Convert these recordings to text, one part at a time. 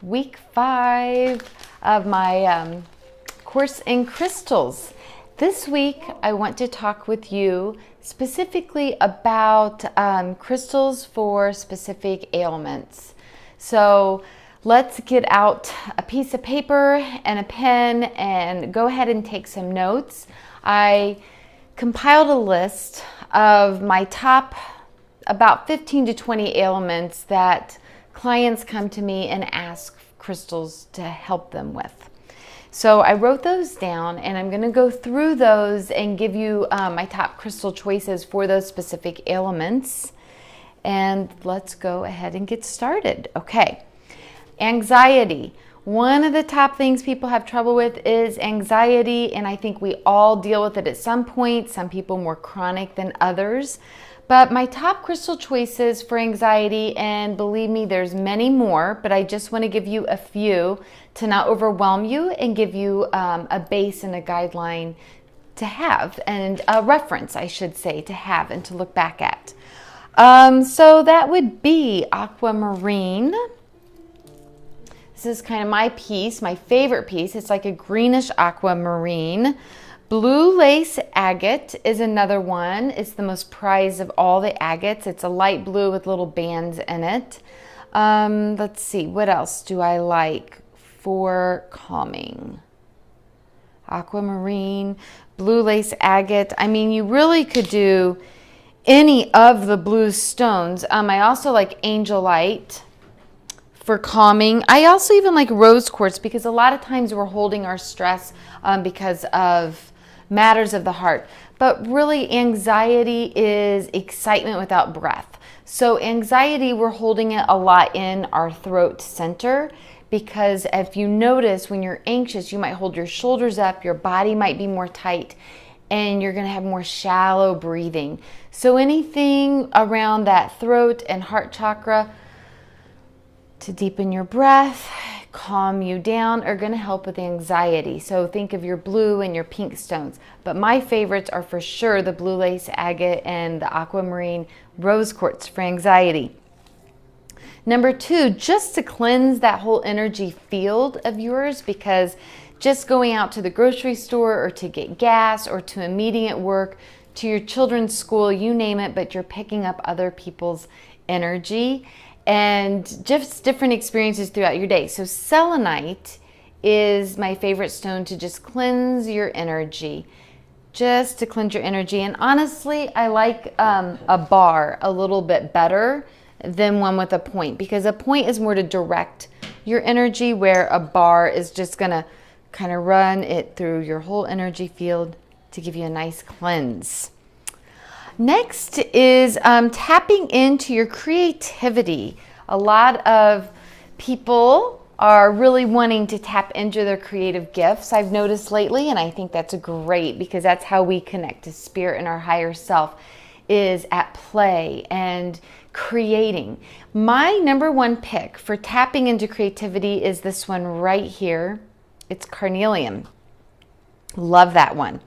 week 5 of my course in crystals. This week I want to talk with you specifically about crystals for specific ailments. So let's get out a piece of paper and a pen and go ahead and take some notes. I compiled a list of my top about 15 to 20 ailments that clients come to me and ask crystals to help them with. So I wrote those down and I'm going to go through those and give you my top crystal choices for those specific ailments. And let's go ahead and get started. Okay, anxiety. One of the top things people have trouble with is anxiety, and I think we all deal with it at some point, some people more chronic than others. But my top crystal choices for anxiety, and believe me, there's many more, but I just want to give you a few to not overwhelm you and give you a base and a guideline to have, and a reference, I should say, to have and to look back at. So that would be aquamarine. This is kind of my piece, my favorite piece. It's like a greenish aquamarine. Blue lace agate is another one. It's the most prized of all the agates. It's a light blue with little bands in it. Let's see, what else do I like for calming? Aquamarine, blue lace agate. I mean, you really could do any of the blue stones. I also like angel light for calming. I also even like rose quartz because a lot of times we're holding our stress because of matters of the heart. But really, anxiety is excitement without breath. So anxiety, we're holding it a lot in our throat center, because if you notice, when you're anxious, you might hold your shoulders up, your body might be more tight, and you're going to have more shallow breathing. So anything around that throat and heart chakra to deepen your breath, calm you down, are going to help with anxiety. So think of your blue and your pink stones. But my favorites are for sure the blue lace agate and the aquamarine rose quartz for anxiety. Number 2, just to cleanse that whole energy field of yours, because just going out to the grocery store or to get gas or to a meeting at work, to your children's school, you name it, but you're picking up other people's energy and just different experiences throughout your day. So selenite is my favorite stone to just cleanse your energy, just to cleanse your energy. And honestly, I like a bar a little bit better than one with a point, because a point is more to direct your energy, where a bar is just gonna kind of run it through your whole energy field to give you a nice cleanse. Next is tapping into your creativity. A lot of people are really wanting to tap into their creative gifts, I've noticed lately, and I think that's great, because that's how we connect to spirit and our higher self, is at play and creating. My number 1 pick for tapping into creativity is this one right here. It's carnelian. Love that one.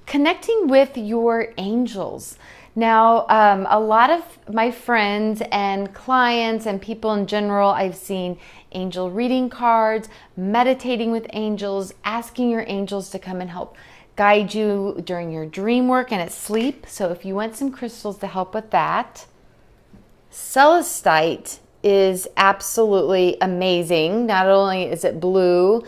Connecting with your angels. Now, a lot of my friends and clients and people in general, I've seen angel reading cards, meditating with angels, asking your angels to come and help guide you during your dream work and at sleep. So if you want some crystals to help with that, celestite is absolutely amazing. Not only is it blue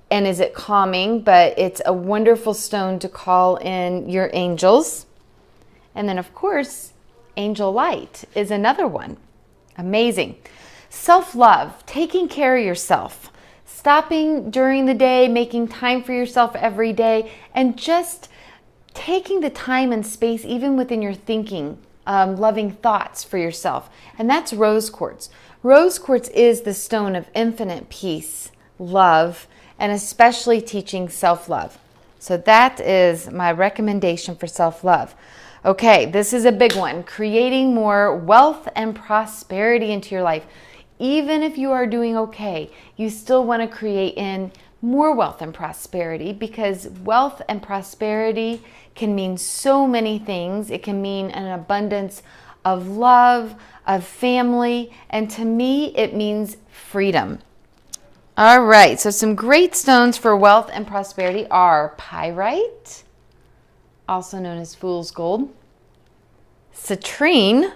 and is it calming, but it's a wonderful stone to call in your angels. And then, of course, angel light is another one. Amazing. Self-love, taking care of yourself, stopping during the day, making time for yourself every day, and just taking the time and space, even within your thinking, loving thoughts for yourself. And that's rose quartz. Rose quartz is the stone of infinite peace, love, and especially teaching self-love. So that is my recommendation for self-love. Okay, this is a big one. Creating more wealth and prosperity into your life. Even if you are doing okay, you still want to create in more wealth and prosperity, because wealth and prosperity can mean so many things. It can mean an abundance of love, of family, and to me, it means freedom. All right, so some great stones for wealth and prosperity are pyrite, also known as fool's gold. Citrine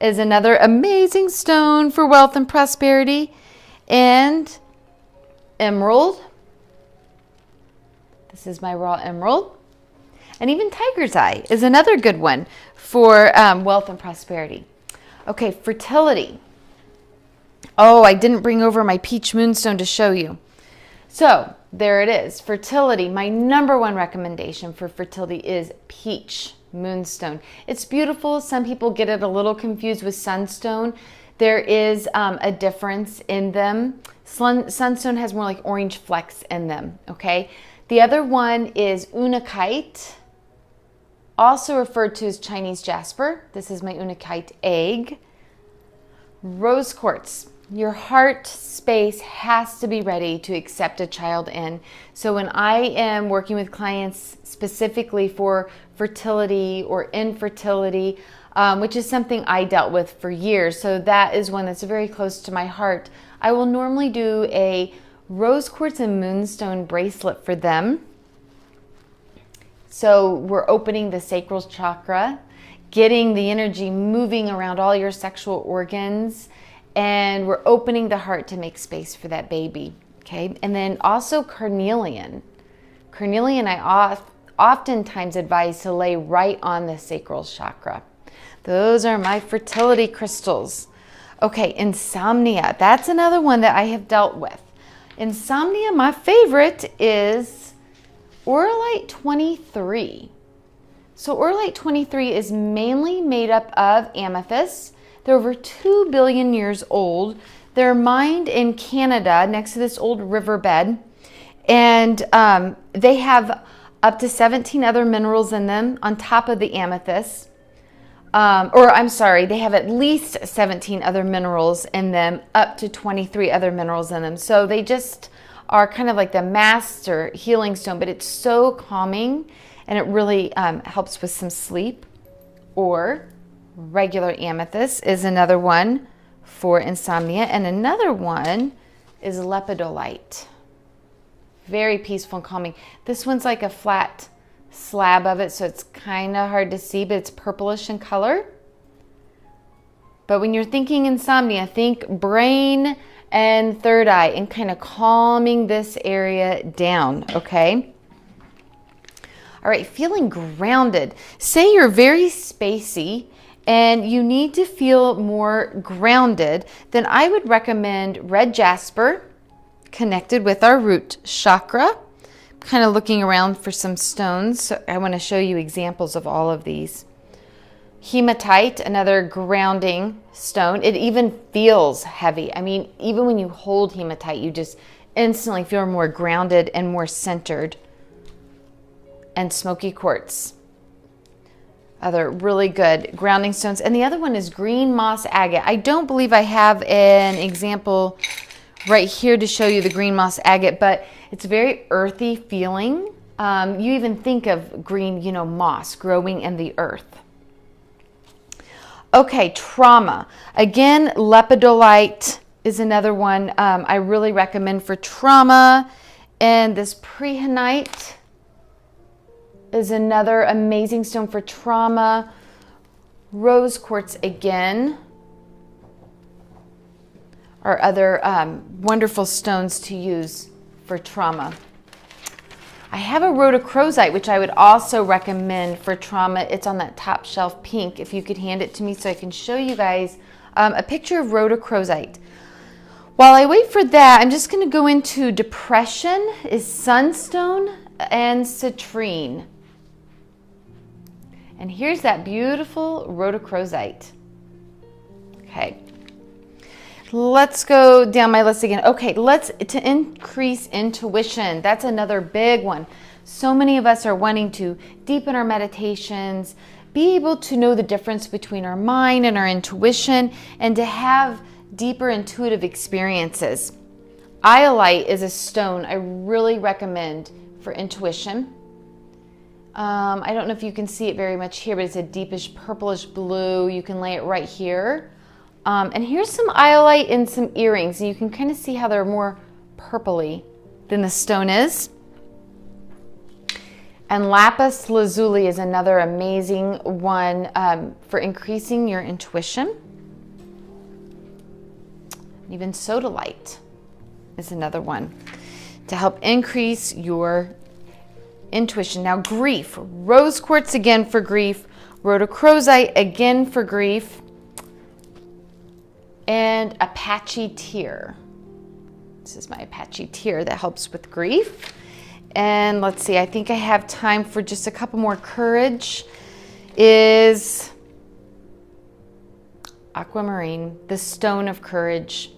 is another amazing stone for wealth and prosperity. And emerald. This is my raw emerald. And even tiger's eye is another good one for wealth and prosperity. Okay, fertility. Oh, I didn't bring over my peach moonstone to show you. So there it is, fertility. My number one recommendation for fertility is peach moonstone. It's beautiful. Some people get it a little confused with sunstone. There is a difference in them. Sunstone has more like orange flecks in them, okay? The other one is unakite, also referred to as Chinese jasper. This is my unakite egg. Rose quartz. Your heart space has to be ready to accept a child in. So when I am working with clients specifically for fertility or infertility, which is something I dealt with for years, so that is one that's very close to my heart, I will normally do a rose quartz and moonstone bracelet for them. So we're opening the sacral chakra, getting the energy moving around all your sexual organs, and we're opening the heart to make space for that baby, okay? And then also carnelian. Carnelian I oftentimes advise to lay right on the sacral chakra. Those are my fertility crystals. Okay, insomnia. That's another one that I have dealt with. Insomnia, my favorite is Auralite 23. So Auralite 23 is mainly made up of amethyst. They're over 2 billion years old. They're mined in Canada next to this old riverbed. And they have up to 17 other minerals in them on top of the amethyst. They have at least 17 other minerals in them, up to 23 other minerals in them. So they just are kind of like the master healing stone, but it's so calming and it really helps with some sleep. Or regular amethyst is another one for insomnia. And another one is lepidolite. Very peaceful and calming. This one's like a flat slab of it, so it's kind of hard to see, but it's purplish in color. But when you're thinking insomnia, think brain and third eye and kind of calming this area down, okay? All right, feeling grounded. Say you're very spacey and you need to feel more grounded, then I would recommend red jasper connected with our root chakra. Kind of looking around for some stones. So I want to show you examples of all of these. Hematite, another grounding stone. It even feels heavy. I mean, even when you hold hematite, you just instantly feel more grounded and more centered. And smoky quartz. Other really good grounding stones. And the other one is green moss agate. I don't believe I have an example right here to show you the green moss agate, but it's very earthy feeling. You even think of green, moss growing in the earth. Okay, trauma. Again, lepidolite is another one I really recommend for trauma. And this prehenite is another amazing stone for trauma. Rose quartz again are other wonderful stones to use for trauma. I have a rhodochrosite, which I would also recommend for trauma. It's on that top shelf pink. If you could hand it to me so I can show you guys a picture of rhodochrosite. While I wait for that, I'm just going to go into depression, is sunstone and citrine. And here's that beautiful rhodochrosite. Okay. Let's go down my list again. Okay, to increase intuition. That's another big one. So many of us are wanting to deepen our meditations, be able to know the difference between our mind and our intuition, and to have deeper intuitive experiences. Iolite is a stone I really recommend for intuition. I don't know if you can see it very much here, but it's a deepish purplish blue. You can lay it right here. And here's some iolite in some earrings. You can kind of see how they're more purpley than the stone is. And lapis lazuli is another amazing one for increasing your intuition. Even sodalite is another one to help increase your intuition. Now, grief. Rose quartz again for grief. Rhodochrosite again for grief. And Apache tear. This is my Apache tear that helps with grief. And let's see, I think I have time for just a couple more. Courage is aquamarine, the stone of courage.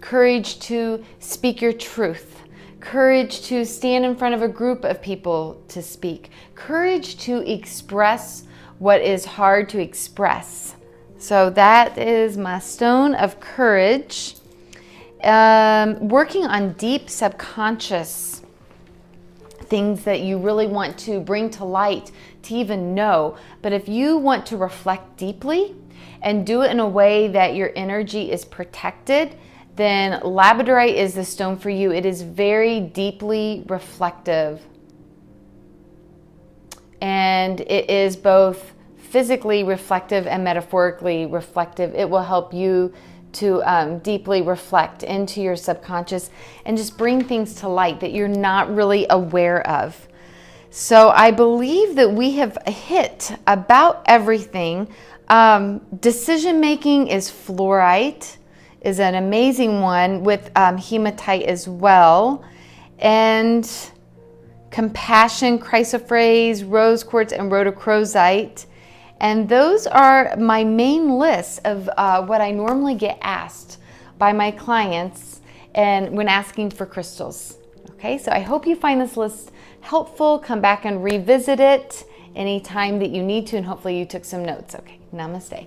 Courage to speak your truth. Courage to stand in front of a group of people to speak. Courage to express what is hard to express. So that is my stone of courage. Working on deep subconscious things that you really want to bring to light to even know. But if you want to reflect deeply and do it in a way that your energy is protected, then labradorite is the stone for you. It is very deeply reflective. And it is both physically reflective and metaphorically reflective. It will help you to deeply reflect into your subconscious and just bring things to light that you're not really aware of. So I believe that we have hit about everything. Decision making is fluorite, is an amazing one with hematite as well. And compassion, chrysoprase, rose quartz, and rhodochrosite. And those are my main list of what I normally get asked by my clients and when asking for crystals. Okay, so I hope you find this list helpful. Come back and revisit it anytime that you need to, and hopefully you took some notes. Okay, namaste.